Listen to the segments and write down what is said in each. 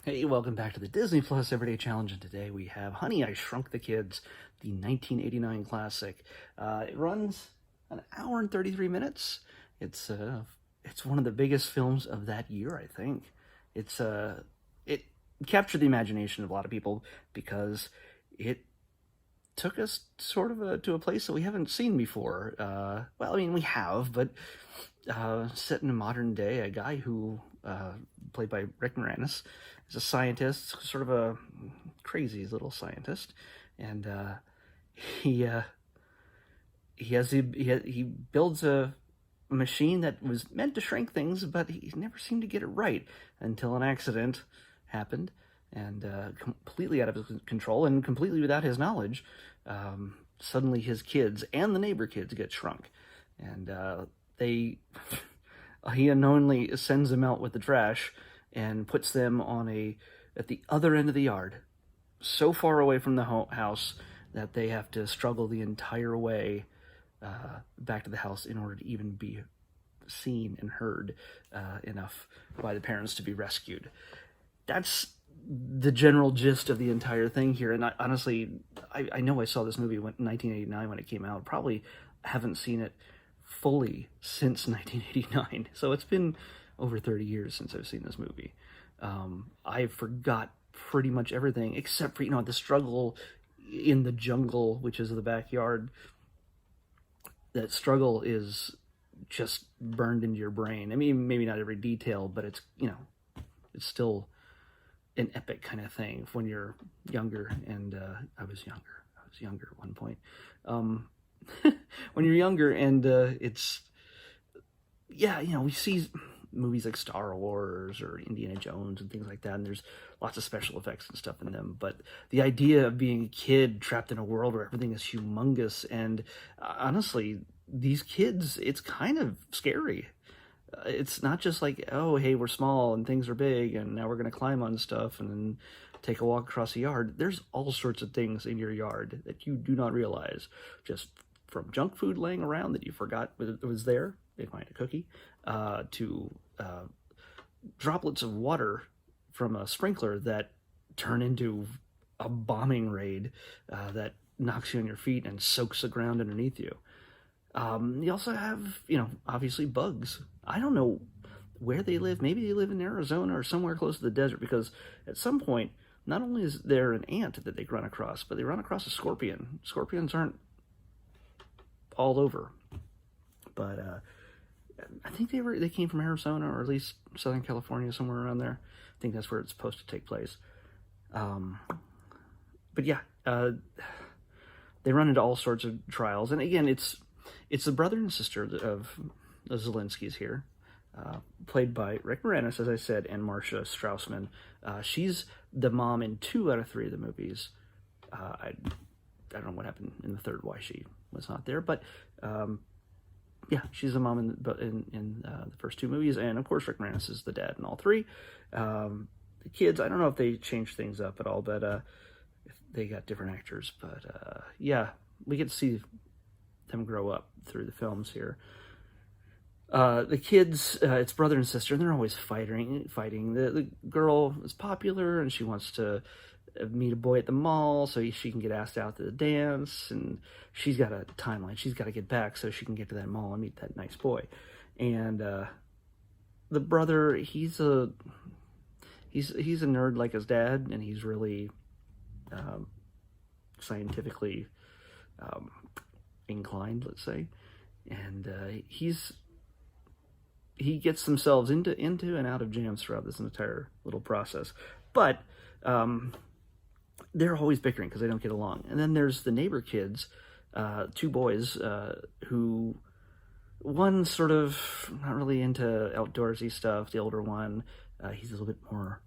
Hey, welcome back to the Disney Plus Everyday Challenge, and today we have Honey, I Shrunk the Kids, the 1989 classic. It runs an hour and 33 minutes. It's one of the biggest films of that year, I think. It captured the imagination of a lot of people because it took us sort of to a place that we haven't seen before. Well, I mean, we have, but set in a modern day, a guy who, played by Rick Moranis, is a scientist, sort of a crazy little scientist, and he he builds a machine that was meant to shrink things, but he never seemed to get it right until an accident happened, and completely out of his control and completely without his knowledge, suddenly his kids and the neighbor kids get shrunk, and they he unknowingly sends them out with the trash and puts them at the other end of the yard, so far away from the house that they have to struggle the entire way back to the house in order to even be seen and heard enough by the parents to be rescued. That's the general gist of the entire thing here. And I know I saw this movie in 1989 when it came out. Probably haven't seen it fully since 1989. So it's been over 30 years since I've seen this movie. I forgot pretty much everything except for, the struggle in the jungle, which is the backyard. That struggle is just burned into your brain. I mean, maybe not every detail, but it's still an epic kind of thing when you're younger. And I was younger at one point. When you're younger, and we see movies like Star Wars or Indiana Jones and things like that, and there's lots of special effects and stuff in them, but the idea of being a kid trapped in a world where everything is humongous, and honestly, these kids, it's kind of scary. It's not just like, oh, hey, we're small and things are big and now we're going to climb on stuff and then take a walk across the yard. There's all sorts of things in your yard that you do not realize, just from junk food laying around that you forgot was there, they find a cookie, to droplets of water from a sprinkler that turn into a bombing raid that knocks you on your feet and soaks the ground underneath you. You also have, obviously bugs. I don't know where they live. Maybe they live in Arizona or somewhere close to the desert, because at some point, not only is there an ant that they run across, but they run across a scorpion. Scorpions aren't all over, but I think they came from Arizona, or at least Southern California, somewhere around there. I think that's where it's supposed to take place. But yeah, they run into all sorts of trials, and again, it's the brother and sister of the Zelinskys here, played by Rick Moranis, as I said, and Marcia Strausman. She's the mom in 2 out of 3 of the movies. I don't know what happened in the third, why she was not there, but yeah, she's the mom in the first 2 movies, and of course Rick Moranis is the dad in all 3. The kids, I don't know if they changed things up at all, but if they got different actors, but yeah, we get to see them grow up through the films here. The kids, it's brother and sister, and they're always fighting. The girl is popular, and she wants to meet a boy at the mall so she can get asked out to the dance, and she's got a timeline. She's got to get back so she can get to that mall and meet that nice boy. And the brother, he's a nerd like his dad, and he's really scientifically inclined, let's say, and he gets themselves into and out of jams throughout this entire little process, but they're always bickering because they don't get along. And then there's the neighbor kids, 2 boys, who, one sort of not really into outdoorsy stuff. The older one, he's a little bit more,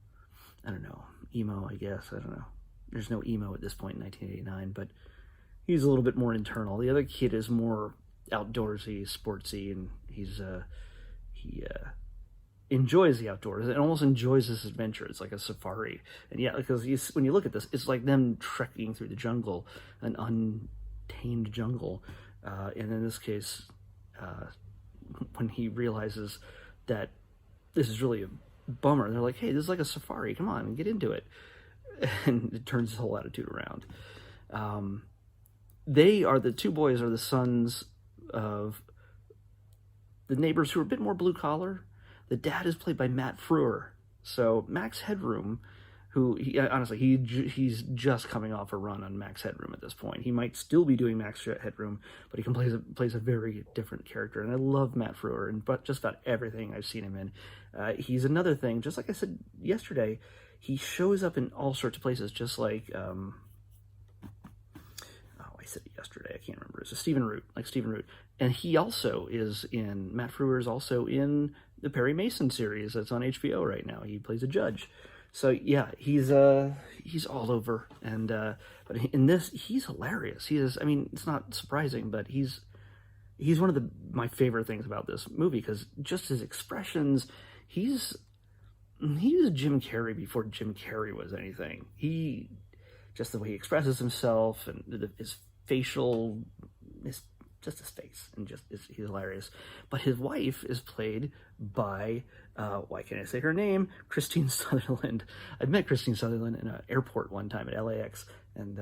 I don't know, emo, I guess. I don't know. There's no emo at this point in 1989, but he's a little bit more internal. The other kid is more outdoorsy, sportsy, and he enjoys the outdoors and almost enjoys this adventure. It's like a safari. And yeah, because when you look at this, it's like them trekking through the jungle, an untamed jungle. And in this case, when he realizes that this is really bummer. They're like, hey, this is like a safari. Come on, get into it. And it turns his whole attitude around. The two boys are the sons of the neighbors who are a bit more blue collar. The dad is played by Matt Frewer. So Max Headroom, he's just coming off a run on Max Headroom at this point. He might still be doing Max Headroom, but he plays a very different character. And I love Matt Frewer, and just about everything I've seen him in. He's another thing, just like I said yesterday, he shows up in all sorts of places, just like, I said it yesterday, I can't remember. It's Stephen Root. And Matt Frewer is also in the Perry Mason series that's on HBO right now. He plays a judge. So yeah, he's all over. And but in this, he's hilarious. He is. I mean, it's not surprising, but he's one of my favorite things about this movie, because just his expressions, he was Jim Carrey before Jim Carrey was anything. Just the way he expresses himself and his facial, his face, and he's hilarious. But his wife is played by, why can't I say her name? Christine Sutherland. I met Christine Sutherland in an airport one time at LAX, and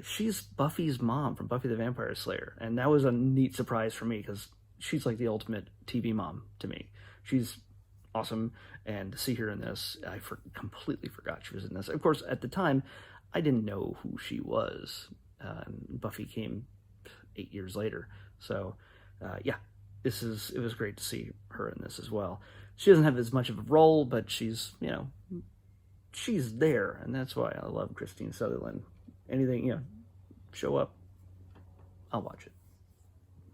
she's Buffy's mom from Buffy the Vampire Slayer, and that was a neat surprise for me, because she's like the ultimate TV mom to me. She's awesome, and to see her in this, I completely forgot she was in this. Of course, at the time, I didn't know who she was. Buffy came 8 years later, so yeah, it was great to see her in this as well. She doesn't have as much of a role, but she's there, and that's why I love Christine Sutherland. Anything, show up, I'll watch it.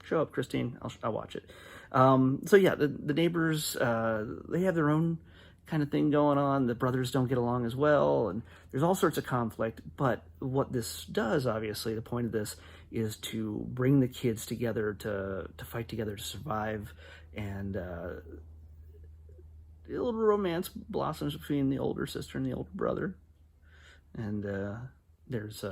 Show up, Christine, I'll watch it. So yeah, the neighbors, they have their own kind of thing going on. The brothers don't get along as well, and there's all sorts of conflict. But what this does, obviously, the point of this is to bring the kids together to fight together to survive, and a little romance blossoms between the older sister and the older brother. And there's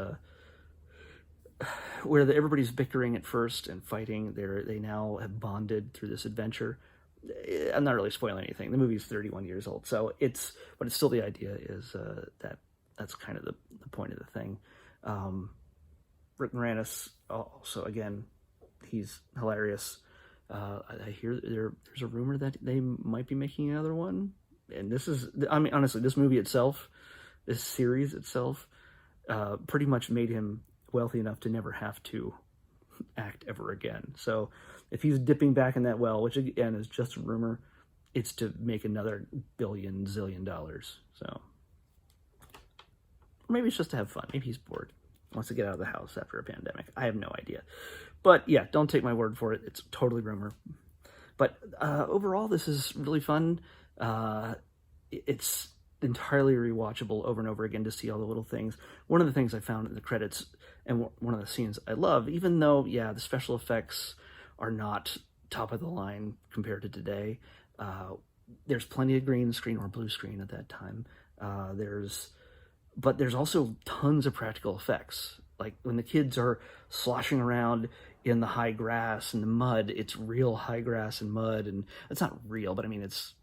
where everybody's bickering at first and fighting, they now have bonded through this adventure. I'm not really spoiling anything. The movie's 31 years old, but it's still, the idea is that's kind of the point of the thing. Rick Moranis, also, again, he's hilarious. I hear there's a rumor that they might be making another one, and honestly, this movie itself, this series itself, pretty much made him wealthy enough to never have to act ever again. So if he's dipping back in that well, which again is just a rumor, it's to make another zillion dollars. So, or maybe it's just to have fun. Maybe he's bored, wants to get out of the house after a pandemic. I have no idea. But yeah, don't take my word for it. It's totally rumor. But overall, this is really fun. It's entirely rewatchable over and over again to see all the little things. One of the things I found in the credits, and one of the scenes I love, even though, yeah, the special effects are not top of the line compared to today, there's plenty of green screen or blue screen at that time. But there's also tons of practical effects. Like when the kids are sloshing around in the high grass and the mud, it's real high grass and mud, and it's not real, but I mean, it's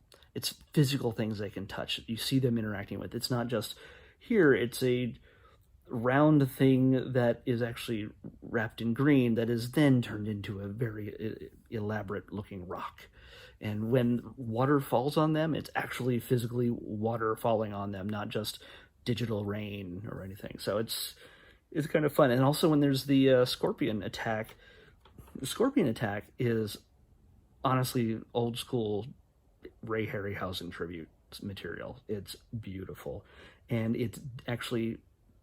physical things they can touch. You see them interacting with. It's not just here, it's a round thing that is actually wrapped in green that is then turned into a very elaborate looking rock. And when water falls on them, it's actually physically water falling on them, not just digital rain or anything. So it's kind of fun. And also when there's the scorpion attack, the scorpion attack is honestly old school Ray Harryhausen tribute material. It's beautiful. And it's actually,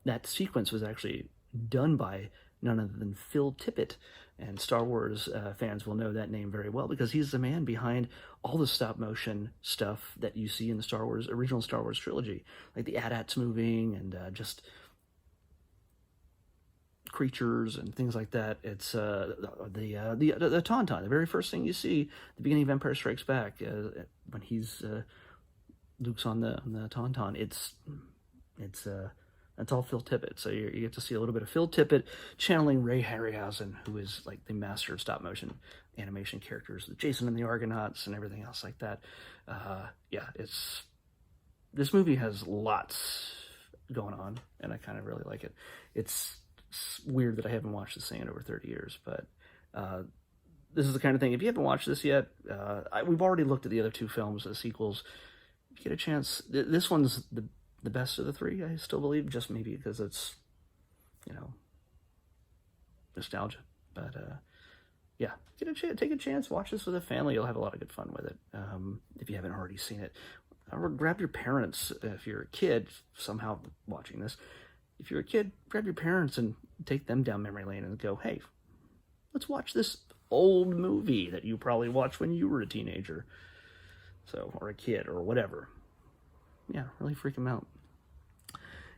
that sequence was actually done by none other than Phil Tippett. And Star Wars fans will know that name very well, because he's the man behind all the stop motion stuff that you see in the original Star Wars trilogy, like the AT-ATs moving and just creatures and things like that. It's the Tauntaun, the very first thing you see at the beginning of Empire Strikes Back, when Luke's on the Tauntaun. It's That's all Phil Tippett. So you get to see a little bit of Phil Tippett channeling Ray Harryhausen, who is like the master of stop motion animation characters, Jason and the Argonauts and everything else like that. Yeah, this movie has lots going on, and I kind of really like it. It's weird that I haven't watched this thing in over 30 years, but this is the kind of thing, if you haven't watched this yet, we've already looked at the other two films as sequels. If you get a chance, this one's the best of the three, I still believe, just maybe because it's, nostalgia. But yeah, take a chance, watch this with a family. You'll have a lot of good fun with it if you haven't already seen it. Or grab your parents if you're a kid somehow watching this. If you're a kid, grab your parents and take them down memory lane and go, hey, let's watch this old movie that you probably watched when you were a teenager. So, or a kid or whatever. Yeah, really freak them out.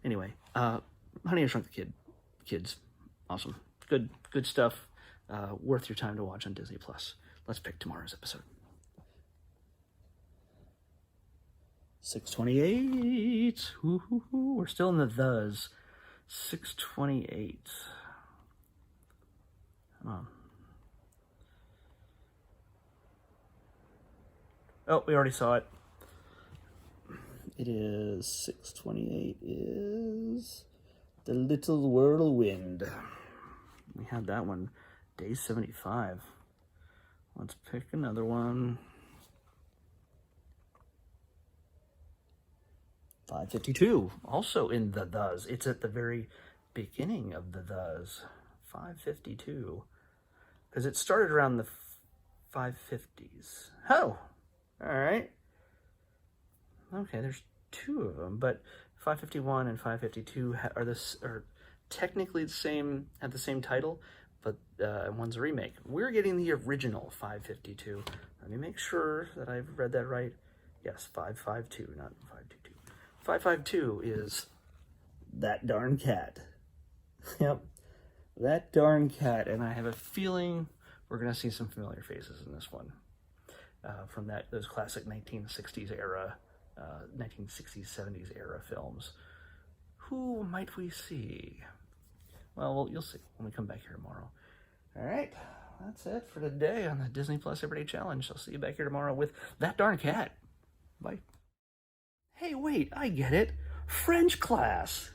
Anyway, Honey, I Shrunk the Kids. Awesome. Good stuff. Worth your time to watch on Disney+. Let's pick tomorrow's episode. 6:28. We're still in the thes. 6:28. Come on. Oh, we already saw it. It is 6:28 is The Little Whirlwind. We had that one. Day 75. Let's pick another one. 5:52, also in the thes. It's at the very beginning of the thes. 5:52. Because it started around the 550s. Oh, all right. Okay, there's two of them, but 551 and 552 are technically the same, have the same title, but one's a remake. We're getting the original 552. Let me make sure that I've read that right. Yes, 552, not 522. 552 is That Darn Cat. Yep, That Darn Cat, and I have a feeling we're going to see some familiar faces in this one from those classic 1960s era, 1960s, 70s era films. Who might we see? Well, you'll see when we come back here tomorrow. All right, that's it for today on the Disney Plus Everyday Challenge. I'll see you back here tomorrow with That Darn Cat. Bye. Hey, wait, I get it. French class.